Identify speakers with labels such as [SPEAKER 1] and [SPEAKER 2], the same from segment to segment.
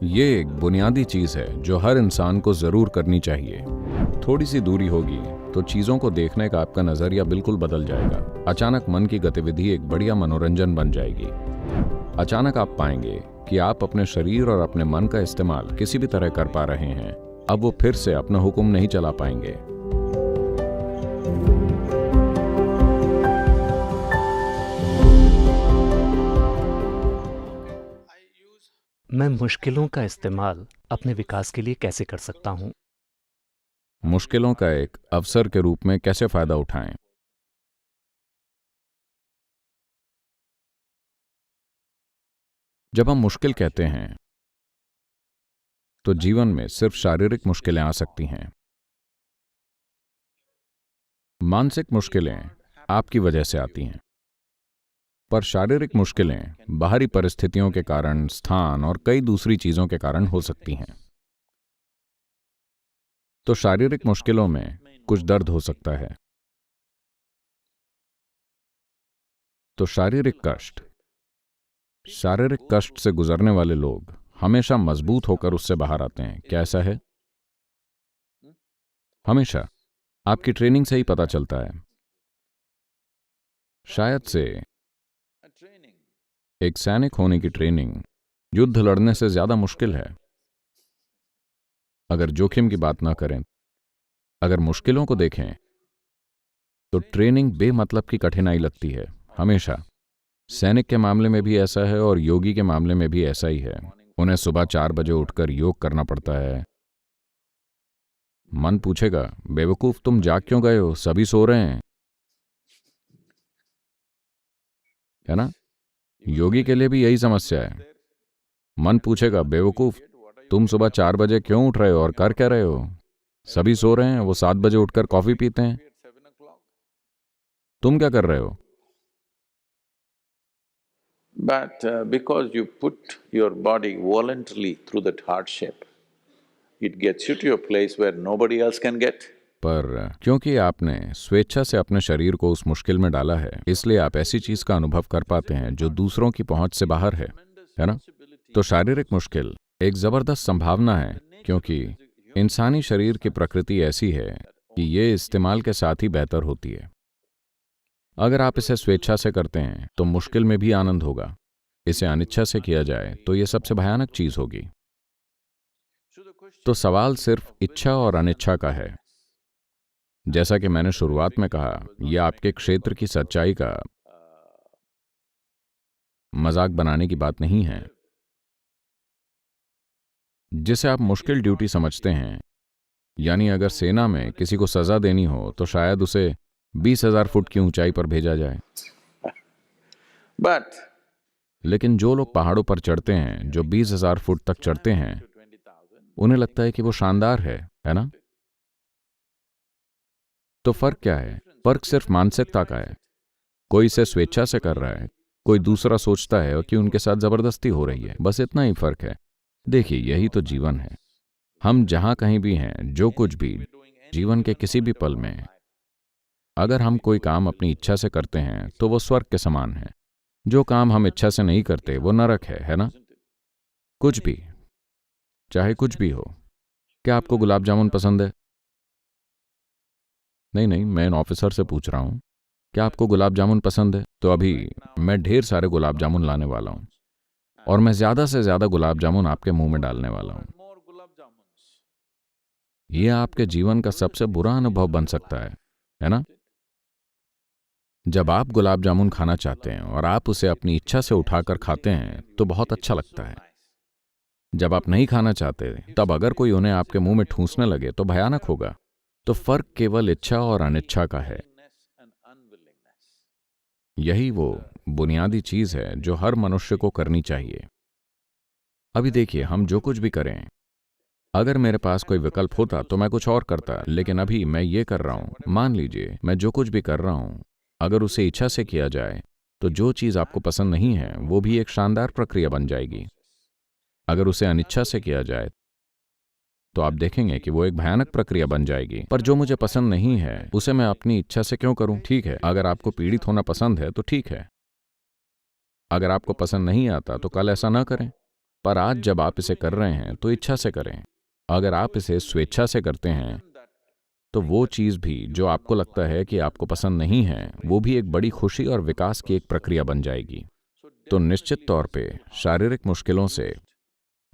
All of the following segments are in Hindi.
[SPEAKER 1] ये एक बुनियादी चीज़ है जो हर इंसान को ज़रूर करनी चाहिए। थोड़ी सी दूरी होगी तो चीज़ों को देखने का आपका नज़रिया बिल्कुल बदल जाएगा। अचानक मन की गतिविधि एक बढ़िया मनोरंजन बन जाएगी। अचानक आप पाएंगे कि आप अपने शरीर और अपने मन का इस्तेमाल किसी भी तरह कर पा रहे हैं। अब वो फिर से अपना हुक्म नहीं चला पाएंगे।
[SPEAKER 2] मैं मुश्किलों का इस्तेमाल अपने विकास के लिए कैसे कर सकता हूँ?
[SPEAKER 1] मुश्किलों का एक अवसर के रूप में कैसे फायदा उठाएं? जब हम मुश्किल कहते हैं तो जीवन में सिर्फ शारीरिक मुश्किलें आ सकती हैं। मानसिक मुश्किलें आपकी वजह से आती हैं, पर शारीरिक मुश्किलें बाहरी परिस्थितियों के कारण, स्थान और कई दूसरी चीजों के कारण हो सकती हैं। तो शारीरिक मुश्किलों में कुछ दर्द हो सकता है। तो शारीरिक कष्ट से गुजरने वाले लोग हमेशा मजबूत होकर उससे बाहर आते हैं। क्या ऐसा है? हमेशा आपकी ट्रेनिंग से ही पता चलता है। शायद से एक सैनिक होने की ट्रेनिंग युद्ध लड़ने से ज्यादा मुश्किल है। अगर जोखिम की बात ना करें, अगर मुश्किलों को देखें तो ट्रेनिंग बेमतलब की कठिनाई लगती है। हमेशा सैनिक के मामले में भी ऐसा है और योगी के मामले में भी ऐसा ही है। उन्हें सुबह 4 बजे उठकर योग करना पड़ता है। मन पूछेगा, बेवकूफ तुम जाग क्यों गए हो, सभी सो रहे हैं, है ना? योगी के लिए भी यही समस्या है। मन पूछेगा, बेवकूफ तुम सुबह 4 बजे क्यों उठ रहे हो और कर क्या रहे हो, सभी सो रहे हैं, वो 7 बजे उठकर कॉफी पीते हैं, तुम क्या कर रहे हो?
[SPEAKER 3] But because you put your body voluntarily through that hardship, it gets you to a place where nobody else can get.
[SPEAKER 1] पर क्योंकि आपने स्वेच्छा से अपने शरीर को उस मुश्किल में डाला है, इसलिए आप ऐसी चीज का अनुभव कर पाते हैं जो दूसरों की पहुंच से बाहर है ना? तो शारीरिक मुश्किल एक जबरदस्त संभावना है, क्योंकि इंसानी शरीर की प्रकृति ऐसी है कि ये इस्तेमाल के साथ ही बेहतर होती है। अगर आप इसे स्वेच्छा से करते हैं तो मुश्किल में भी आनंद होगा। इसे अनिच्छा से किया जाए तो ये सबसे भयानक चीज होगी। तो सवाल सिर्फ इच्छा और अनिच्छा का है। जैसा कि मैंने शुरुआत में कहा, यह आपके क्षेत्र की सच्चाई का मजाक बनाने की बात नहीं है। जिसे आप मुश्किल ड्यूटी समझते हैं, यानी अगर सेना में किसी को सजा देनी हो तो शायद उसे 20,000 फुट की ऊंचाई पर भेजा जाए।
[SPEAKER 3] But
[SPEAKER 1] लेकिन जो लोग पहाड़ों पर चढ़ते हैं, जो 20,000 फुट तक चढ़ते हैं, उन्हें लगता है कि वो शानदार है ना? तो फर्क क्या है? फर्क सिर्फ मानसिकता का है। कोई इसे स्वेच्छा से कर रहा है, कोई दूसरा सोचता है कि उनके साथ जबरदस्ती हो रही है। बस इतना ही फर्क है। देखिए, यही तो जीवन है। हम जहां कहीं भी हैं, जो कुछ भी जीवन के किसी भी पल में, अगर हम कोई काम अपनी इच्छा से करते हैं तो वो स्वर्ग के समान है। जो काम हम इच्छा से नहीं करते वो नरक है ना? कुछ भी, चाहे कुछ भी हो। क्या आपको गुलाब जामुन पसंद है? नहीं, मैं इन ऑफिसर से पूछ रहा हूं, क्या आपको गुलाब जामुन पसंद है? तो अभी मैं ढेर सारे गुलाब जामुन लाने वाला हूं और मैं ज्यादा से ज्यादा गुलाब जामुन आपके मुंह में डालने वाला हूं। यह आपके जीवन का सबसे बुरा अनुभव बन सकता है ना? जब आप गुलाब जामुन खाना चाहते हैं और आप उसे अपनी इच्छा से उठाकर खाते हैं तो बहुत अच्छा लगता है। जब आप नहीं खाना चाहते, तब अगर कोई उन्हें आपके मुंह में ठूंसने लगे तो भयानक होगा। तो फर्क केवल इच्छा और अनिच्छा का है। यही वो बुनियादी चीज है जो हर मनुष्य को करनी चाहिए। अभी देखिए, हम जो कुछ भी करें, अगर मेरे पास कोई विकल्प होता तो मैं कुछ और करता, लेकिन अभी मैं ये कर रहा हूं। मान लीजिए, मैं जो कुछ भी कर रहा हूं, अगर उसे इच्छा से किया जाए तो जो चीज आपको पसंद नहीं है वो भी एक शानदार प्रक्रिया बन जाएगी। अगर उसे अनिच्छा से किया जाए तो आप देखेंगे कि वो एक भयानक प्रक्रिया बन जाएगी। पर जो मुझे पसंद नहीं है उसे मैं अपनी इच्छा से क्यों करूं? ठीक है, अगर आपको पीड़ित होना पसंद है तो ठीक है। अगर आपको पसंद नहीं आता तो कल ऐसा ना करें। पर आज जब आप इसे कर रहे हैं तो इच्छा से करें। अगर आप इसे स्वेच्छा से करते हैं तो वो चीज़ भी जो आपको लगता है कि आपको पसंद नहीं है, वो भी एक बड़ी खुशी और विकास की एक प्रक्रिया बन जाएगी। तो निश्चित तौर पे शारीरिक मुश्किलों से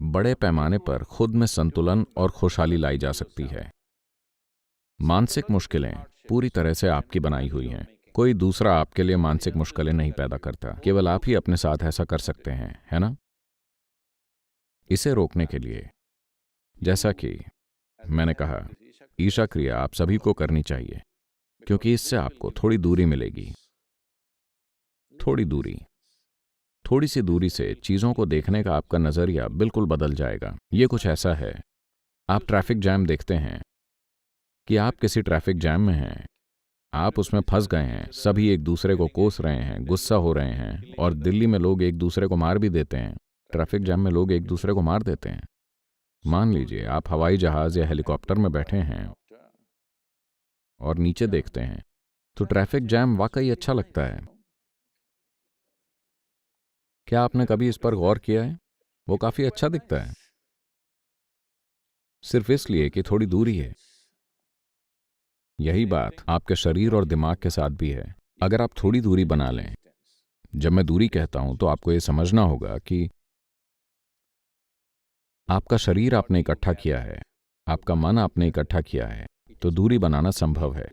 [SPEAKER 1] बड़े पैमाने पर खुद में संतुलन और खुशहाली लाई जा सकती है। मानसिक मुश्किलें पूरी तरह से आपकी बनाई हुई हैं। कोई दूसरा आपके लिए मानसिक मुश्किलें नहीं पैदा करता, केवल आप ही अपने साथ ऐसा कर सकते हैं, है ना? इसे रोकने के लिए, जैसा कि मैंने कहा, ईशा क्रिया आप सभी को करनी चाहिए, क्योंकि इससे आपको थोड़ी दूरी मिलेगी। थोड़ी सी दूरी से चीज़ों को देखने का आपका नज़रिया बिल्कुल बदल जाएगा। ये कुछ ऐसा है, आप ट्रैफिक जैम देखते हैं कि आप किसी ट्रैफिक जैम में हैं, आप उसमें फंस गए हैं, सभी एक दूसरे को कोस रहे हैं, गुस्सा हो रहे हैं, और दिल्ली में लोग एक दूसरे को मार भी देते हैं। ट्रैफिक जैम में लोग एक दूसरे को मार देते हैं। मान लीजिए आप हवाई जहाज़ या हेलीकॉप्टर में बैठे हैं और नीचे देखते हैं, तो ट्रैफिक जैम वाकई अच्छा लगता है। क्या आपने कभी इस पर गौर किया है? वो काफ़ी अच्छा दिखता है, सिर्फ इसलिए कि थोड़ी दूरी है। यही बात आपके शरीर और दिमाग के साथ भी है। अगर आप थोड़ी दूरी बना लें, जब मैं दूरी कहता हूं तो आपको ये समझना होगा कि आपका शरीर आपने इकट्ठा किया है, आपका मन आपने इकट्ठा किया है, तो दूरी बनाना संभव है।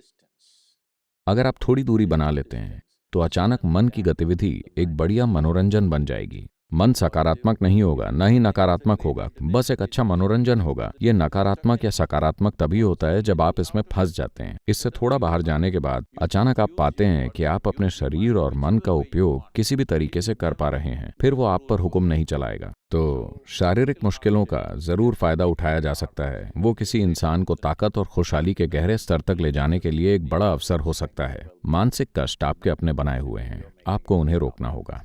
[SPEAKER 1] अगर आप थोड़ी दूरी बना लेते हैं तो अचानक मन की गतिविधि एक बढ़िया मनोरंजन बन जाएगी। मन सकारात्मक नहीं होगा, न ही नकारात्मक होगा, बस एक अच्छा मनोरंजन होगा। ये नकारात्मक या सकारात्मक तभी होता है जब आप इसमें फंस जाते हैं। इससे थोड़ा बाहर जाने के बाद अचानक आप पाते हैं कि आप अपने शरीर और मन का उपयोग किसी भी तरीके से कर पा रहे हैं, फिर वो आप पर हुक्म नहीं चलाएगा। तो शारीरिक मुश्किलों का जरूर फायदा उठाया जा सकता है। वो किसी इंसान को ताकत और खुशहाली के गहरे स्तर तक ले जाने के लिए एक बड़ा अवसर हो सकता है। मानसिक कष्ट आपके अपने बनाए हुए हैं, आपको उन्हें रोकना होगा।